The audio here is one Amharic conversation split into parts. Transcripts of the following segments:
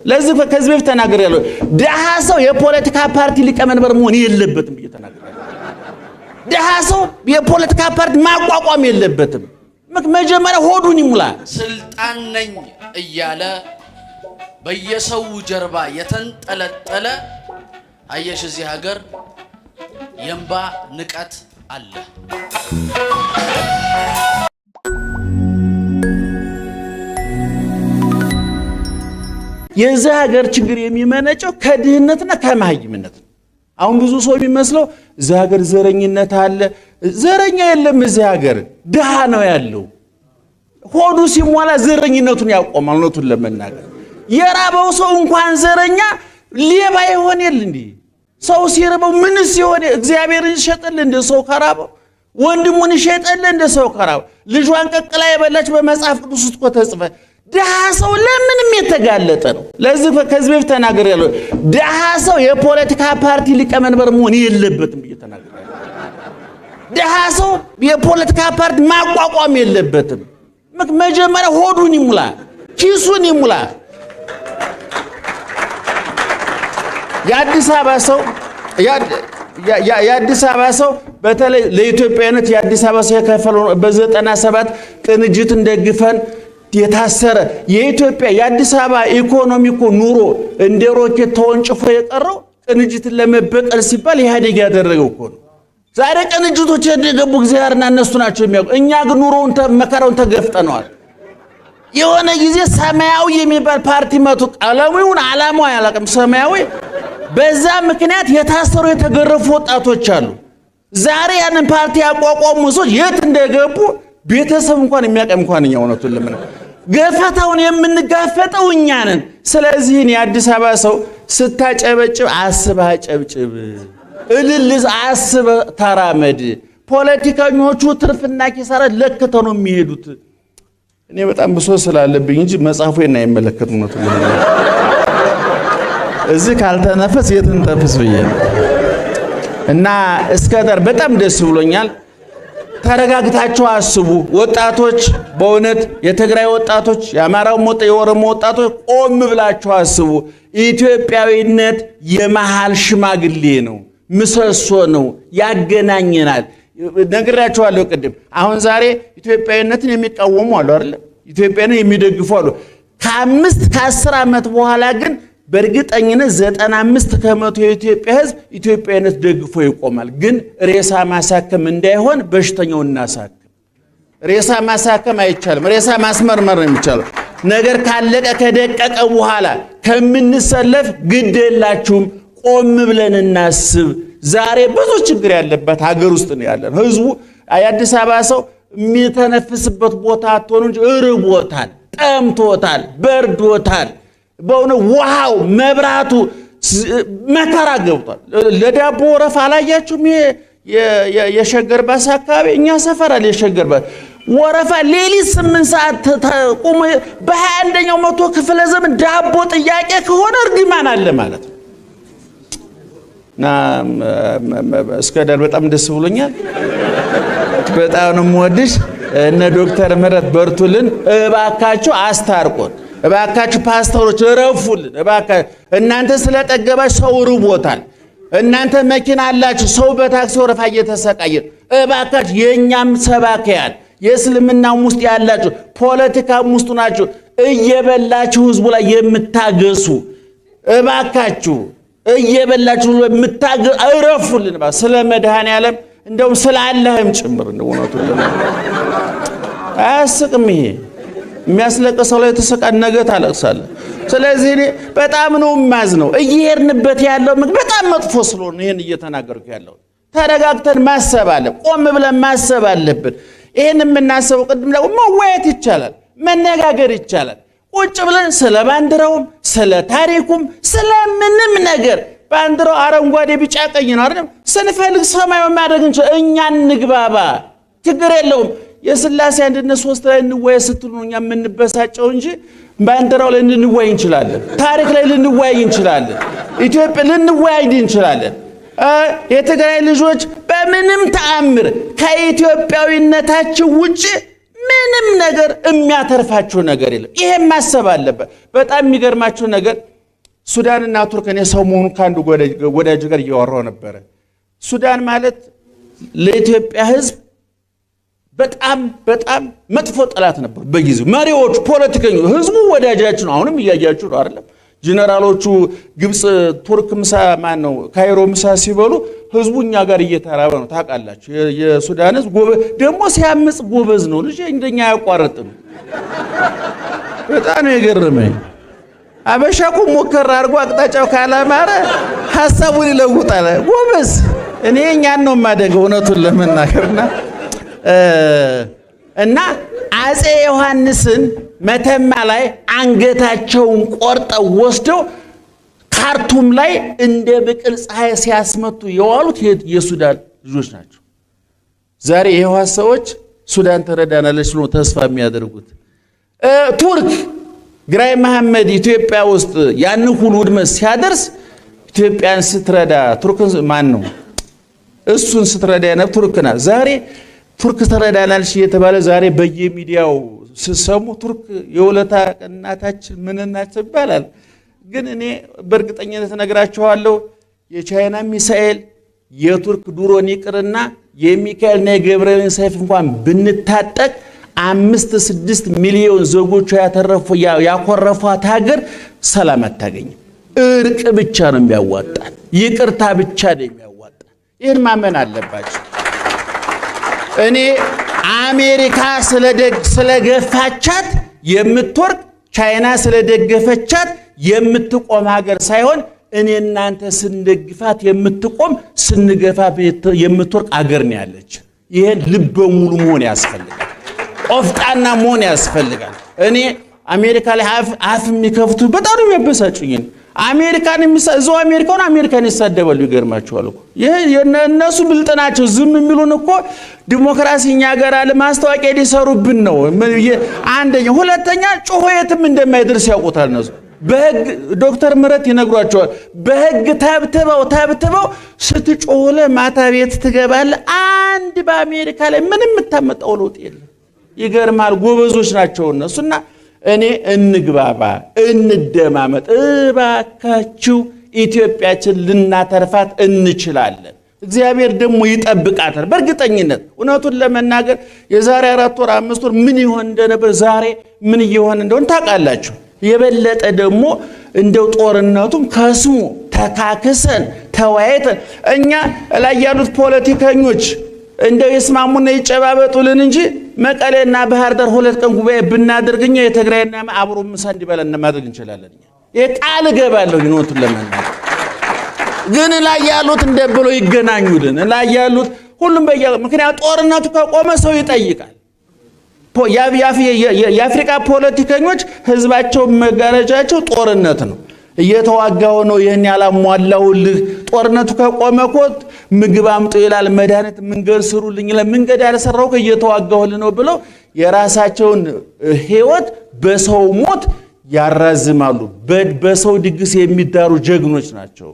ለዚህ ከዚህ በፊት ተናግሬያለሁ ደሃ ሰው የፖለቲካ ፓርቲ ሊቀመንበር መሆን የለበትም ብዬ ተናግሬያለሁ ደሃ ሰው የፖለቲካ ፓርቲ ማቋቋም የለበትም መጀመሪያ ሆዱን ይሙላ ስልጣን ነኝ እያለ በየሰው ጀርባ የተንጠለጠለ አየሽ እዚህ ሀገር የምባ ንቀት አለ የዚህ ሀገር ችግር የሚመነጨው ከድህነትና ከማህይምነት አሁን ብዙ ሰው የሚመስለው እዚህ ሀገር ዘረኝነት አለ ዘረኛ የለም እዚህ ሀገር ድሃ ነው ያለው ሆዱ ሲሞላ ዘረኝነቱን ያቆማል ነቱን ለመናገር የራበው ሰው እንኳን ዘረኛ ሌባ ይሆን የለ እንዴ ሰው ሲርበው ምንስ ይሆን እግዚአብሔርን ይሸጠል እንደ ሰው ከራበው ወንድሙን ይሸጠል እንደ ሰው ከራበው ልጇን ቀቅላ የበላች በመጽሐፍ ቅዱስ ውስጥ ተጽፈ ደሃ ሰው ለምንም የተጋለጠ ነው ለዚህ ከዚህ በፊት ተናግሬያለሁ ደሃ ሰው የፖለቲካ ፓርቲ ሊቀመንበር መሆን የለበትም ብዬ ተናግሬያለሁ ደሃ ሰው የፖለቲካ ፓርቲ ማቋቋም የለበትም መጀመሪያ ሆዱን ይሙላ ኪሱን ይሙላ የአዲስ አበባ ሰው በተለይ ለኢትዮጵያነት የአዲስ አበባ ሰው የከፈለው በ97 ቅንጅት እንደግፈን የታሰረ የኢትዮጵያ የአዲስ አበባ ኢኮኖሚኮ ኑሮ እንደ ሮኬት ተወንጭፎ የቀረው ቅንጅትን ለመበቀል ሲባል ኢህአዴግ ያደረገው እኮ ነው ዛሬ ቅንጅቶች የደገቡ እግዚአብሔርና እነሱ ናቸው የሚያውቁ እኛ ግን ኑሮውን መከራውን ተገፍጠነዋል የሆነ ጊዜ ሰማያዊ የሚባል ፓርቲ መጡ ቀለሙን ዓላማው ያላቀም ሰማያዊ በዛ ምክንያት የታሰሩ የተገረፉ ወጣቶች አሉ ዛሬ ያንን ፓርቲ ያቋቋሙ ሰዎች የት እንደገቡ ቤተሰብ እንኳን የሚያቀም እንኳን እኛው ነው ለምን ገፈታውን የምንጋፈጠው እኛ ነን ስለዚህ የአዲስ አበባ ሰው ስታጨበጭብ አስባ ጨብጭብ እልልዝ አስበ ተራመድ ፖለቲከኞቹ ትርፍና ኪሳራ ለከተው ነው የሚሄዱት እኔ በጣም ብሶ ስላለብኝ እንጂ መጻፉን አይመለከቱም ነው እዚህ ካልተነፈስ የትንተፍስ ብዬ እና እስከዳር በጣም ደስ ብሎኛል ተረጋግታችሁ አስቡ ወጣቶች በእውነት የትግራይ ወጣቶች የአማራው ሞት የኦሮሞ ወጣቶች ቆም ብላችሁ አስቡ ኢትዮጵያዊነት የመሃል ሽማግሌ ነው ምሰሶ ነው ያገናኘናል ነግራችኋለሁ ቅድም አሁን ዛሬ ኢትዮጵያዊነትን የሚቃወሙ አሉ አይደል ኢትዮጵያን የሚደግፉ አሉ ከ5 ከ10 ዓመት በኋላ ግን በእርግጠኝነት 95 ከመቶ የኢትዮጵያ ህዝብ ኢትዮጵያዊነት ደግፎ ይቆማል ግን ሬሳ ማሳከም እንዳይሆን በሽተኛው እናሳከም ሬሳ ማሳከም አይቻልም ሬሳ ማስመርመር ነው የሚቻለው ነገር ካለቀ ከደቀቀ በኋላ ከምንሰለፍ ግዴላችሁም ቆም ብለን እናስብ ዛሬ ብዙ ችግር ያለበት ሀገር ውስጥ ነው ያለን ህዝቡ የአዲስ አበባ ሰው የሚተነፍስበት ቦታ አጥቶን እንጂ እርቦታል ጠምቶታል በርዶታል በእውነ ውሃው መብራቱ መከራ ገብቷል ለዳቦ ወረፋ አላያችሁም የሸገር ባስ አካባቢ እኛ ሰፈር አለ የሸገር ባስ ወረፋ ሌሊት 8 ሰዓት ቆሞ በ21ኛው መቶ ክፍለ ዘመን ዳቦ ጥያቄ ከሆነ እርግማን አለ ማለት ነው ና እስከዳር በጣም ደስ ብሎኛል በጣም ነው የምወድሽ እነ ዶክተር ምህረት በርቱልን እባካችሁ አስታርቁን እባካችሁ ፓስተሮች ረፉልን እባካችሁ እናንተ ስለጠገባችሁ ሰው ርቦታል እናንተ መኪና አላችሁ ሰው በታክሲ ወረፋ እየተሰቃየ እባካችሁ የኛም ሰባከያን የእስልምናው ውስጥ ያላችሁ ፖለቲካም ውስጥ ናችሁ እየበላችሁ ህዝቡ ላይ የምታገሱ እባካችሁ እየበላችሁ የምታገሱ ረፉልን ስለ መድኃኔዓለም እንደውም ስለ አላህም ጭምር እንደሆነቱ አያስቅም ይሄ የሚያስለቅሰው ላይ ተሰቃን ነገ ታለቅሳለህ ስለዚህ በጣም ነው ማዝነው እየሄድንበት ያለው በጣም መጥፎ ስለሆነ ይሄን እየተናገርኩ ያለው ተረጋግተን ማሰብ አለ ቆም ብለን ማሰብ አለብን ይሄን የምናስበው ቅድም ላይ መወያየት ይቻላል መነጋገር ይቻላል ቁጭ ብለን ስለ ባንዲራውም ስለ ታሪኩም ስለ ምንም ነገር ባንዲራው አረንጓዴ ቢጫ ቀይ ነው አይደል ስንፈልግ ሰማያዊ ማድረግ እንጂ እኛ እንግባባ ችግር የለውም የስላሴ አንድነት 3 ላይ እንወያይ ስትሉ ነው እኛ የምንበሳጨው እንጂ ባንዲራው ላይ እንወያይ እንችላለን ታሪክ ላይ እንወያይ እንችላለን ኢትዮጵያ ልንወያይ እንችላለን የትግራይ ልጆች በምንም ተአምር ከኢትዮጵያዊነታቸው ውጪ ምንም ነገር የሚያተርፋቸው ነገር የለም ይሄን ማሰብ አለበት በጣም የሚገርማችሁ ነገር ሱዳንና ቱርክ እኔ ሰሞኑን ካንዱ ወዳጅ ጋር እያወራሁ ነበር። ሱዳን ማለት ለኢትዮጵያ ህዝብ በጣም መጥፎ ጠላት ነበር በጊዜው። መሪዎች፣ ፖለቲከኞች፣ ህዝቡ ወዳጃችን ነው። አሁንም እያያችሁ ነው አይደለም? ጀነራሎቹ ግብጽ ቱርክ ምሳ ማነው ካይሮ ምሳ ሲበሉ ህዝቡ እኛ ጋር እየተራበ ነው ታውቃላችሁ። የሱዳን ህዝብ ደግሞ ሲያምጽ ጎበዝ ነው። ልጅ እንደኛ አያቋርጥም። በጣም ነው የገረመኝ። አበሻኩ ሞከር አድርጎ አቅጣጫው ካላማረ ሐሳቡን ይለውጣል። ጎበዝ እኔ እኛን ነው የማደገው እውነቱን ለመናገርና እና አፄ ዮሐንስን መተማ ላይ አንገታቸውን ቆርጠው ወስደው ካርቱም ላይ እንደ ብቅል ፀሐይ ሲያስመቱ የዋሉት የሱዳን ልጆች ናቸው። ዛሬ የህወሓት ሰዎች ሱዳን ተረዳናለች ብሎ ተስፋ የሚያደርጉት ቱርክ ግራይ መሐመድ ኢትዮጵያ ውስጥ ያን ሁሉ ውድመት ሲያደርስ ኢትዮጵያን ስትረዳ ቱርክን ማን ነው እሱን ስትረዳ የነበረው ቱርክ ናት። ዛሬ ቱርክ ተረዳናለች እየተባለ ዛሬ በየሚዲያው ሲሰሙ ቱርክ የውለታ እናታችን ምንናት ይባላል። ግን እኔ በእርግጠኝነት ነግራችኋለሁ የቻይና ሚሳኤል የቱርክ ድሮን ይቅርና የሚካኤልና የገብርኤልን ሰይፍ እንኳን ብንታጠቅ 5-6 ሚሊዮን ዜጎቿ ያኮረፏት ሀገር ሰላም አታገኝም። እርቅ ብቻ ነው የሚያዋጣን፣ ይቅርታ ብቻ ነው የሚያዋጣን። ይህን ማመን አለባቸው። እኔ አሜሪካ ስለገፋቻት የምትወርቅ ቻይና ስለደገፈቻት የምትቆም ሀገር ሳይሆን እኔ እናንተ ስንደግፋት የምትቆም ስንገፋ የምትወርቅ ሀገር ነው ያለች። ይሄን ልበ ሙሉ መሆን ያስፈልጋል። ቆፍጣና መሆን ያስፈልጋል። እኔ አሜሪካ ላይ አፍ የሚከፍቱ በጣም ነው የሚያበሳጩኝ። አሜሪካን እዛው አሜሪካን ይሳደባሉ። ይገርማቸዋል እኮ እነሱ ብልጥ ናቸው። ዝም የሚሉን እኮ ዲሞክራሲኛ ጋር አለ ማስታወቂያ ሊሰሩብን ነው። አንደኛ፣ ሁለተኛ ጮሆ የትም እንደማይደርስ ያውቁታል እነሱ። በህግ ዶክተር ምረት ይነግሯቸዋል። በህግ ተብትበው ስትጮህለ ማታ ቤት ትገባለ። አንድ በአሜሪካ ላይ ምንም የምታመጣው ለውጥ የለም። ይገርማል። ጎበዞች ናቸው እነሱና እኔ እንግባባ፣ እንደማመጥ። እባካችሁ ኢትዮጵያችን ልናተርፋት እንችላለን። እግዚአብሔር ደግሞ ይጠብቃታል በእርግጠኝነት። እውነቱን ለመናገር የዛሬ 4 ወር 5 ወር ምን ይሆን እንደነበር ዛሬ ምን እየሆነ እንደሆነ ታውቃላችሁ። የበለጠ ደግሞ እንደው ጦርነቱም ከስሙ ተካክሰን ተወያይተን እኛ ላይ ያሉት ፖለቲከኞች እንደው ይስማሙና ይጨባበጡልን እንጂ መቀሌና ባህር ዳር 2 ቀን ጉባኤ ብናደርግኛ የትግራይና አብሮ ምሳ እንዲበላና ማድረግ እንችላለን። የቃል ገባለሁ ይኖቱን ለማናገር ግን ላይ ያሉት እንደብሎ ይገናኙልን ላይ ያሉት ሁሉም ምክንያት ጦርነቱ ከቆመ ሰው ይጠይቃል። የአፍሪካ ፖለቲከኞች ህዝባቸው መጋረጃቸው ጦርነት ነው። እየተዋጋው ነው። ይሄን ያላሟላውልህ ጦርነቱ ከቆመ እኮ ምግብ አምጡ ይላል፣ መድኃኒት መንገድ ስሩልኝ ይላል። መንገድ ያልሰራው እየተዋጋውልህ ነው ብለው የራሳቸውን ህይወት በሰው ሞት ያራዝማሉ። በሰው ድግስ የሚዳሩ ጀግኖች ናቸው።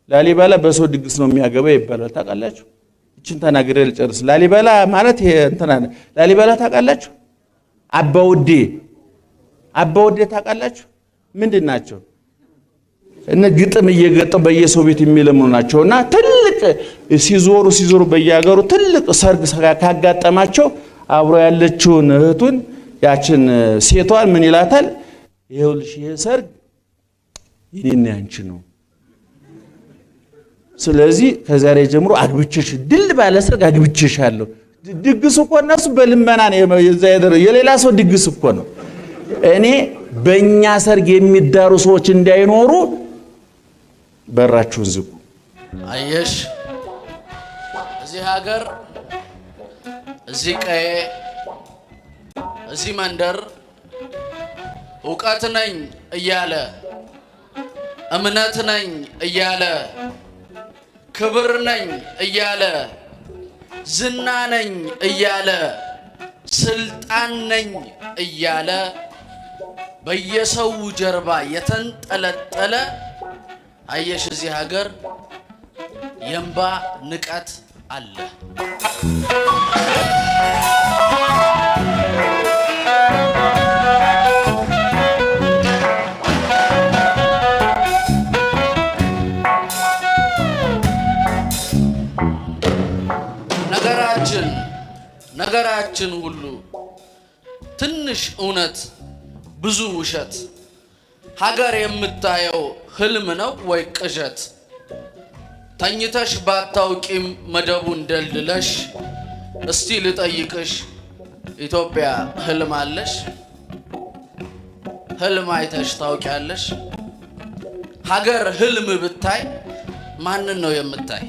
ላሊበላ በሰው ድግስ ነው የሚያገባ ይባላል። ታውቃላችሁ? እቺን ተናግሬ ልጨርስ። ላሊበላ ማለት ላሊበላ ታውቃላችሁ? አባውዴ ታውቃላችሁ? ምንድን ናቸው? እነ ግጥም እየገጠሙ በየሰው ቤት የሚለምኑ ናቸውና ትልቅ ሲዞሩ በየሀገሩ ትልቅ ሰርግ ካጋጠማቸው አብሮ ያለችውን እህቱን ያችን ሴቷን ምን ይላታል? ይኸውልሽ ይሄ ሰርግ የኔና ያንቺ ነው። ስለዚህ ከዛሬ ጀምሮ አግብቼሽ ድል ባለ ሰርግ አግብቼሻለሁ። ድግስ እኮ እነሱ በልመና ነው የሌላ ሰው ድግስ እኮ ነው። እኔ በእኛ ሰርግ የሚዳሩ ሰዎች እንዳይኖሩ በራችሁን ዝጉ። አየሽ፣ እዚህ ሀገር፣ እዚህ ቀዬ፣ እዚህ መንደር ዕውቀት ነኝ እያለ እምነት ነኝ እያለ ክብር ነኝ እያለ ዝና ነኝ እያለ ስልጣን ነኝ እያለ በየሰው ጀርባ የተንጠለጠለ አየሽ፣ እዚህ ሀገር የእንባ ንቀት አለ። በዙሪያችን ሁሉ ትንሽ እውነት ብዙ ውሸት ሀገር የምታየው ህልም ነው ወይ ቅዠት ተኝተሽ ባታውቂም መደቡን ደልድለሽ እስቲ ልጠይቅሽ ኢትዮጵያ ህልም አለሽ ህልም አይተሽ ታውቂያለሽ ሀገር ህልም ብታይ ማንን ነው የምታይ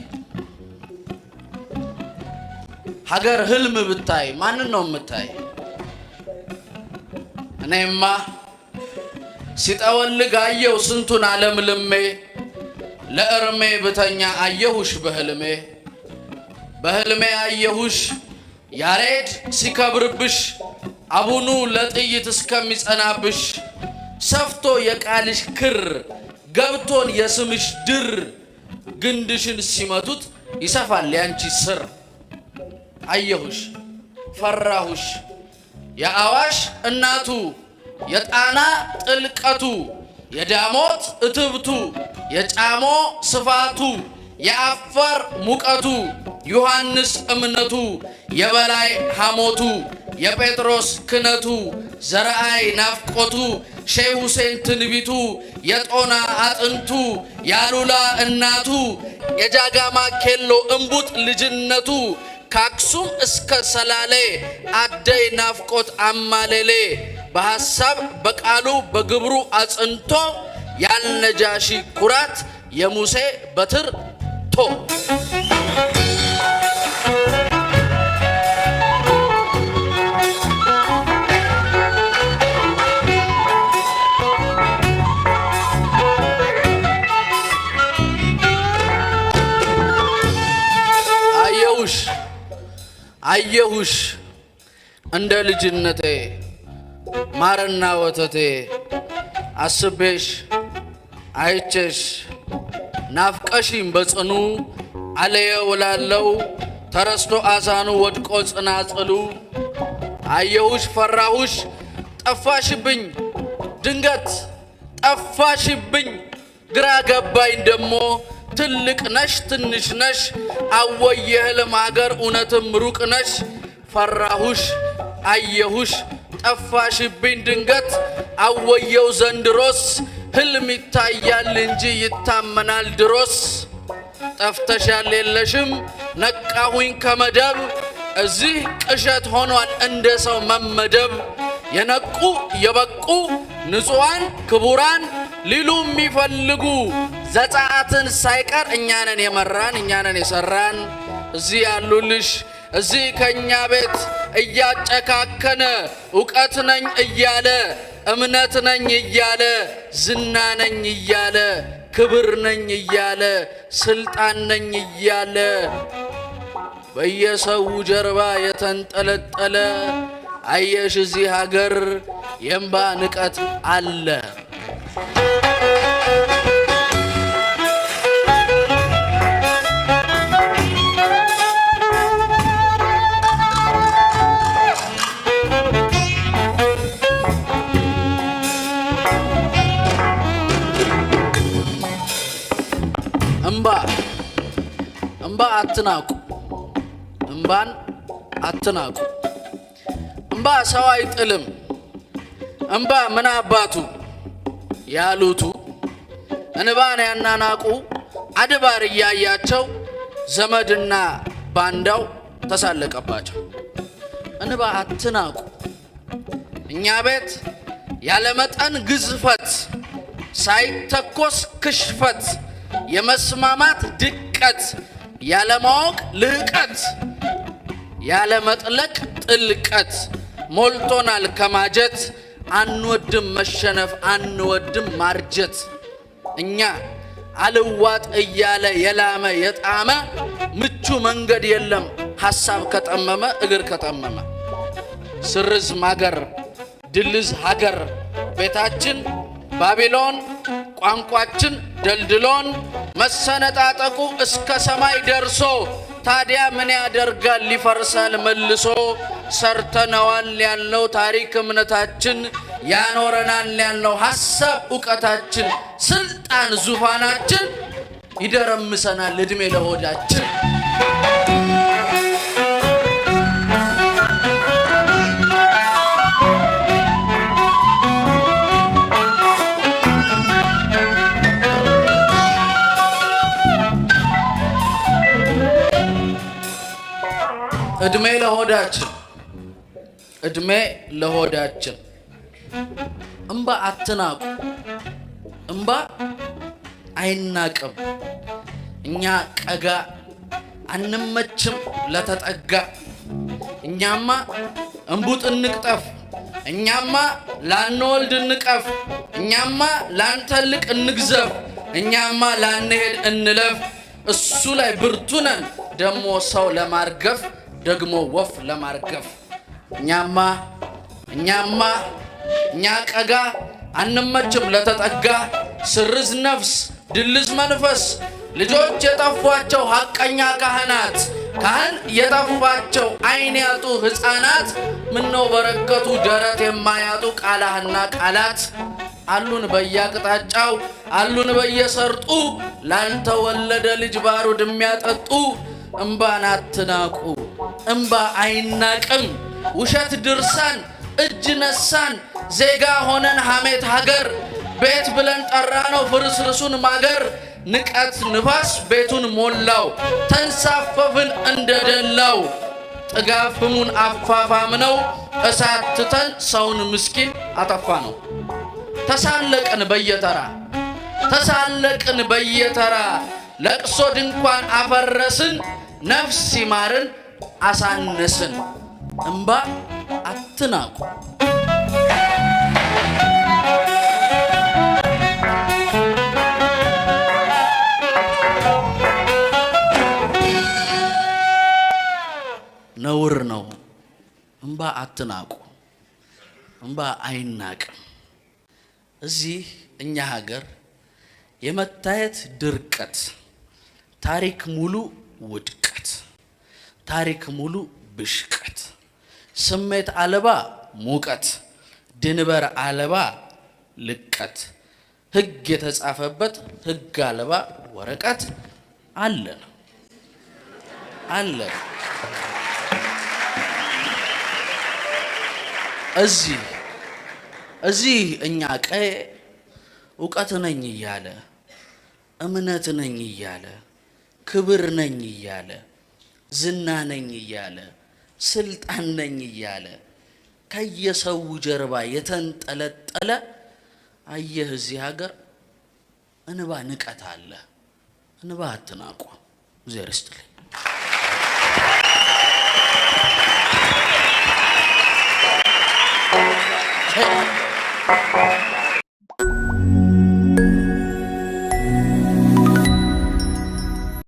ሀገር ህልም ብታይ ማንን ነው የምታይ እኔማ ሲጠወልግ አየሁ ስንቱን ዓለም ልሜ ለእርሜ ብተኛ አየሁሽ በህልሜ አየሁሽ ያሬድ ሲከብርብሽ አቡኑ ለጥይት እስከሚጸናብሽ ሰፍቶ የቃልሽ ክር ገብቶን የስምሽ ድር ግንድሽን ሲመቱት ይሰፋል ያንቺ ስር አየሁሽ ፈራሁሽ የአዋሽ እናቱ የጣና ጥልቀቱ የዳሞት እትብቱ የጫሞ ስፋቱ የአፋር ሙቀቱ ዮሐንስ እምነቱ የበላይ ሐሞቱ የጴጥሮስ ክነቱ ዘርአይ ናፍቆቱ ሼህ ሁሴን ትንቢቱ የጦና አጥንቱ ያሉላ እናቱ የጃጋማ ኬሎ እምቡጥ ልጅነቱ ካክሱም እስከ ሰላሌ አደይ ናፍቆት አማሌሌ በሐሳብ በቃሉ በግብሩ አጽንቶ ያልነጃሺ ኩራት የሙሴ በትር ቶ አየሁሽ እንደ ልጅነቴ ማርና ወተቴ አስቤሽ አይቼሽ ናፍቀሽም በጽኑ አለየ ወላለው ተረስቶ አሳኑ ወድቆ ጽናጽሉ አየሁሽ ፈራሁሽ ጠፋሽብኝ ድንገት ጠፋሽብኝ ግራ ገባኝ ደሞ ትልቅ ነሽ ትንሽ ነሽ አወይ የህልም ሀገር እውነትም ሩቅ ነሽ ፈራሁሽ አየሁሽ ጠፋሽብኝ ድንገት አወየው ዘንድሮስ ህልም ይታያል እንጂ ይታመናል ድሮስ ጠፍተሻል የለሽም ነቃሁኝ ከመደብ እዚህ ቅዠት ሆኗል እንደ ሰው መመደብ የነቁ የበቁ ንጹሃን ክቡራን ሊሉ የሚፈልጉ ዘጻአትን ሳይቀር እኛንን የመራን እኛንን የሰራን እዚህ ያሉልሽ እዚህ ከኛ ቤት እያጨካከነ ዕውቀት ነኝ እያለ እምነት ነኝ እያለ ዝና ነኝ እያለ ክብር ነኝ እያለ ስልጣን ነኝ እያለ በየሰው ጀርባ የተንጠለጠለ አየሽ እዚህ ሀገር የእምባ ንቀት አለ። እምባ አትናቁ፣ እምባን አትናቁ። እምባ ሰው አይጥልም። እምባ ምን አባቱ ያሉቱ እንባን ያናናቁ አድባር እያያቸው ዘመድና ባንዳው ተሳለቀባቸው። እንባ አትናቁ። እኛ ቤት ያለመጠን ግዝፈት ሳይተኮስ ክሽፈት የመስማማት ድቀት ያለማወቅ ልህቀት ያለመጥለቅ ጥልቀት ሞልቶናል ከማጀት አንወድም መሸነፍ አንወድም ማርጀት እኛ አልዋጥ እያለ የላመ የጣመ ምቹ መንገድ የለም ሐሳብ ከጠመመ እግር ከጠመመ ስርዝ ማገር ድልዝ ሀገር ቤታችን ባቢሎን ቋንቋችን ደልድሎን መሰነጣጠቁ እስከ ሰማይ ደርሶ ታዲያ ምን ያደርጋል ሊፈርሳል መልሶ ሰርተነዋል ያልነው ታሪክ እምነታችን ያኖረናል ያልነው ሐሳብ ዕውቀታችን ስልጣን ዙፋናችን ይደረምሰናል እድሜ ለሆዳችን እድሜ ለሆዳችን እድሜ ለሆዳችን። እንባ አትናቁ። እንባ አይናቅም። እኛ ቀጋ አንመችም ለተጠጋ። እኛማ እንቡጥ እንቅጠፍ፣ እኛማ ላንወልድ እንቀፍ፣ እኛማ ላንተልቅ እንግዘፍ፣ እኛማ ላንሄድ እንለፍ። እሱ ላይ ብርቱ ነን ደሞ ሰው ለማርገፍ ደግሞ ወፍ ለማርገፍ። እኛማ እኛ ቀጋ አንመችም ለተጠጋ። ስርዝ ነፍስ ድልዝ መንፈስ ልጆች የጠፏቸው ሐቀኛ ካህናት፣ ካህን የጠፋቸው አይን ያጡ ሕፃናት፣ ምነው በረከቱ ደረት የማያጡ ቃላህና ቃላት። አሉን በየአቅጣጫው አሉን በየሰርጡ ላልተወለደ ልጅ ባሩድ የሚያጠጡ። እንባን አትናቁ። እንባ አይናቅም። ውሸት ድርሳን እጅ ነሳን ዜጋ ሆነን ሐሜት ሀገር ቤት ብለን ጠራነው ፍርስርሱን ማገር። ንቀት ንፋስ ቤቱን ሞላው ተንሳፈፍን እንደደላው። ጥጋብ ፍሙን አፋፋምነው እሳት ትተን ሰውን ምስኪን አጠፋ ነው። ተሳለቅን በየተራ ለቅሶ ድንኳን አፈረስን ነፍስ ሲማርን አሳነስን። እንባ አትናቁ። ነውር ነው። እንባ አትናቁ። እንባ አይናቅም። እዚህ እኛ ሀገር የመታየት ድርቀት፣ ታሪክ ሙሉ ውድቀት፣ ታሪክ ሙሉ ብሽቀት፣ ስሜት አልባ ሙቀት፣ ድንበር አልባ ልቀት፣ ሕግ የተጻፈበት ሕግ አልባ ወረቀት አለን። እዚህ እኛ ቀይ እውቀት ነኝ እያለ እምነት ነኝ እያለ ክብር ነኝ እያለ ዝና ነኝ እያለ ስልጣን ነኝ እያለ ከየሰው ጀርባ የተንጠለጠለ አየህ። እዚህ ሀገር እንባ ንቀት አለ። እንባ አትናቁ። እግዚአብሔር ይስጥልኝ።